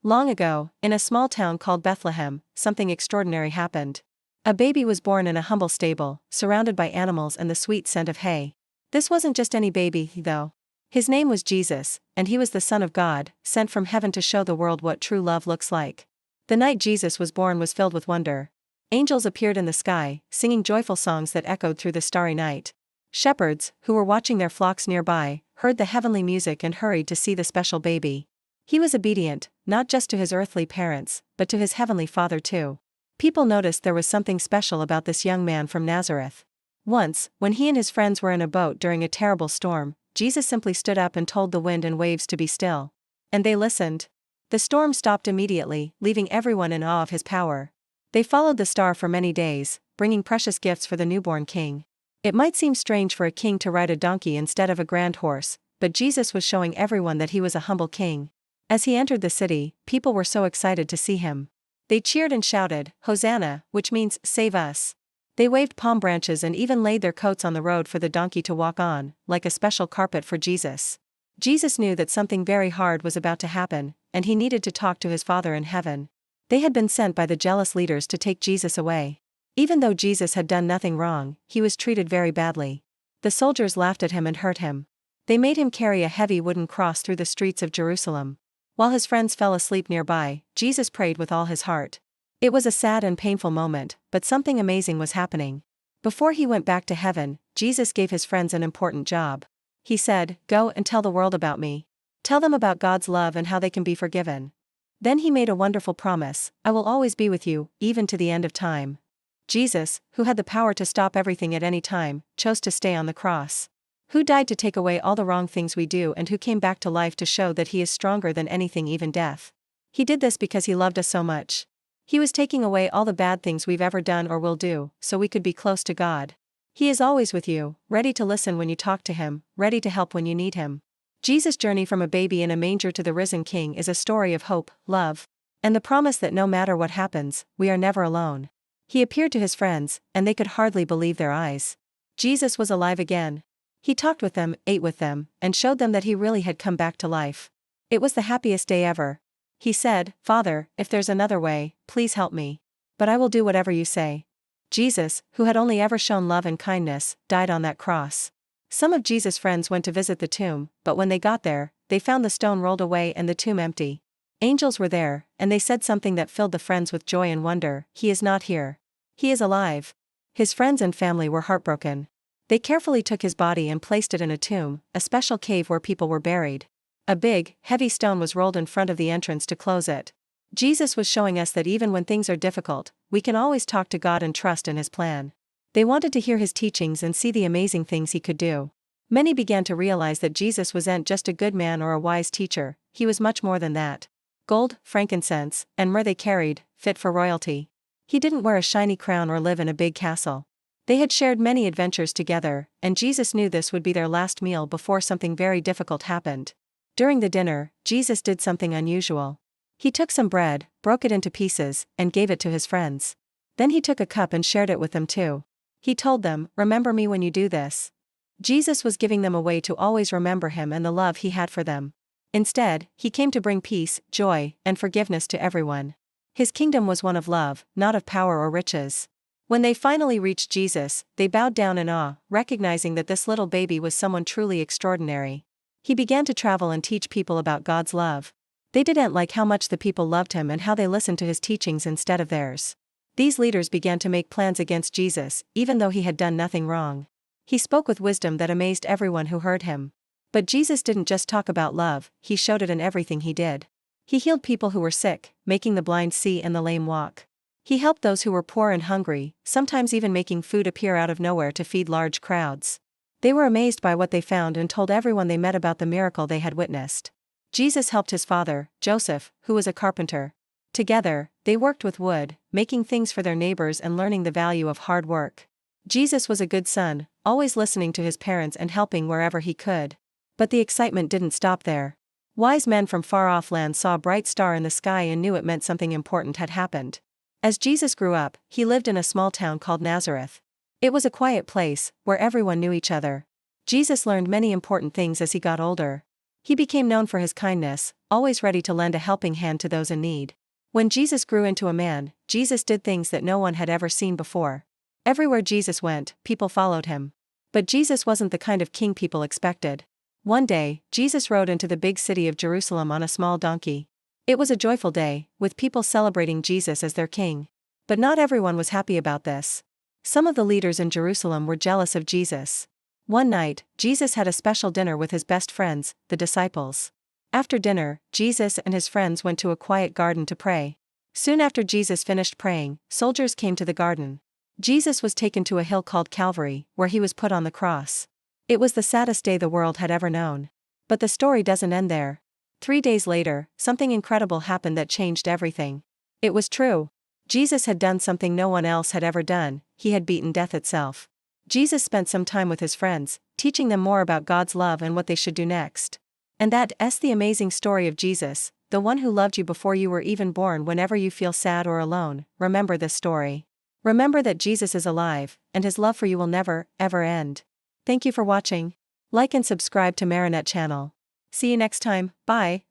Long ago, in a small town called Bethlehem, something extraordinary happened. A baby was born in a humble stable, surrounded by animals and the sweet scent of hay. This wasn't just any baby, though. His name was Jesus, and he was the Son of God, sent from heaven to show the world what true love looks like. The night Jesus was born was filled with wonder. Angels appeared in the sky, singing joyful songs that echoed through the starry night. Shepherds, who were watching their flocks nearby, heard the heavenly music and hurried to see the special baby. He was obedient, not just to his earthly parents, but to his heavenly Father too. People noticed there was something special about this young man from Nazareth. Once, when he and his friends were in a boat during a terrible storm, Jesus simply stood up and told the wind and waves to be still. And they listened. The storm stopped immediately, leaving everyone in awe of his power. They followed the star for many days, bringing precious gifts for the newborn king. It might seem strange for a king to ride a donkey instead of a grand horse, but Jesus was showing everyone that he was a humble king. As he entered the city, people were so excited to see him. They cheered and shouted, "Hosanna," which means, "Save us." They waved palm branches and even laid their coats on the road for the donkey to walk on, like a special carpet for Jesus. Jesus knew that something very hard was about to happen, and he needed to talk to his Father in heaven. They had been sent by the jealous leaders to take Jesus away. Even though Jesus had done nothing wrong, he was treated very badly. The soldiers laughed at him and hurt him. They made him carry a heavy wooden cross through the streets of Jerusalem. While his friends fell asleep nearby, Jesus prayed with all his heart. It was a sad and painful moment, but something amazing was happening. Before he went back to heaven, Jesus gave his friends an important job. He said, "Go and tell the world about me. Tell them about God's love and how they can be forgiven." Then he made a wonderful promise: "I will always be with you, even to the end of time." Jesus, who had the power to stop everything at any time, chose to stay on the cross. Who died to take away all the wrong things we do and who came back to life to show that he is stronger than anything, even death. He did this because he loved us so much. He was taking away all the bad things we've ever done or will do, so we could be close to God. He is always with you, ready to listen when you talk to him, ready to help when you need him. Jesus' journey from a baby in a manger to the risen King is a story of hope, love, and the promise that no matter what happens, we are never alone. He appeared to his friends, and they could hardly believe their eyes. Jesus was alive again. He talked with them, ate with them, and showed them that he really had come back to life. It was the happiest day ever. He said, "Father, if there's another way, please help me. But I will do whatever you say." Jesus, who had only ever shown love and kindness, died on that cross. Some of Jesus' friends went to visit the tomb, but when they got there, they found the stone rolled away and the tomb empty. Angels were there, and they said something that filled the friends with joy and wonder: "He is not here. He is alive." His friends and family were heartbroken. They carefully took his body and placed it in a tomb, a special cave where people were buried. A big, heavy stone was rolled in front of the entrance to close it. Jesus was showing us that even when things are difficult, we can always talk to God and trust in his plan. They wanted to hear his teachings and see the amazing things he could do. Many began to realize that Jesus wasn't just a good man or a wise teacher, he was much more than that. Gold, frankincense, and myrrh they carried, fit for royalty. He didn't wear a shiny crown or live in a big castle. They had shared many adventures together, and Jesus knew this would be their last meal before something very difficult happened. During the dinner, Jesus did something unusual. He took some bread, broke it into pieces, and gave it to his friends. Then he took a cup and shared it with them too. He told them, "Remember me when you do this." Jesus was giving them a way to always remember him and the love he had for them. Instead, he came to bring peace, joy, and forgiveness to everyone. His kingdom was one of love, not of power or riches. When they finally reached Jesus, they bowed down in awe, recognizing that this little baby was someone truly extraordinary. He began to travel and teach people about God's love. They didn't like how much the people loved him and how they listened to his teachings instead of theirs. These leaders began to make plans against Jesus, even though he had done nothing wrong. He spoke with wisdom that amazed everyone who heard him. But Jesus didn't just talk about love, he showed it in everything he did. He healed people who were sick, making the blind see and the lame walk. He helped those who were poor and hungry, sometimes even making food appear out of nowhere to feed large crowds. They were amazed by what they found and told everyone they met about the miracle they had witnessed. Jesus helped his father, Joseph, who was a carpenter. Together, they worked with wood, making things for their neighbors and learning the value of hard work. Jesus was a good son, always listening to his parents and helping wherever he could. But the excitement didn't stop there. Wise men from far-off lands saw a bright star in the sky and knew it meant something important had happened. As Jesus grew up, he lived in a small town called Nazareth. It was a quiet place, where everyone knew each other. Jesus learned many important things as he got older. He became known for his kindness, always ready to lend a helping hand to those in need. When Jesus grew into a man, Jesus did things that no one had ever seen before. Everywhere Jesus went, people followed him. But Jesus wasn't the kind of king people expected. One day, Jesus rode into the big city of Jerusalem on a small donkey. It was a joyful day, with people celebrating Jesus as their king. But not everyone was happy about this. Some of the leaders in Jerusalem were jealous of Jesus. One night, Jesus had a special dinner with his best friends, the disciples. After dinner, Jesus and his friends went to a quiet garden to pray. Soon after Jesus finished praying, soldiers came to the garden. Jesus was taken to a hill called Calvary, where he was put on the cross. It was the saddest day the world had ever known. But the story doesn't end there. 3 days later, something incredible happened that changed everything. It was true. Jesus had done something no one else had ever done. He had beaten death itself. Jesus spent some time with his friends, teaching them more about God's love and what they should do next. And that's the amazing story of Jesus, the one who loved you before you were even born. Whenever you feel sad or alone, remember this story. Remember that Jesus is alive, and his love for you will never, ever end. Thank you for watching. Like and subscribe to Marinette channel. See you next time, bye.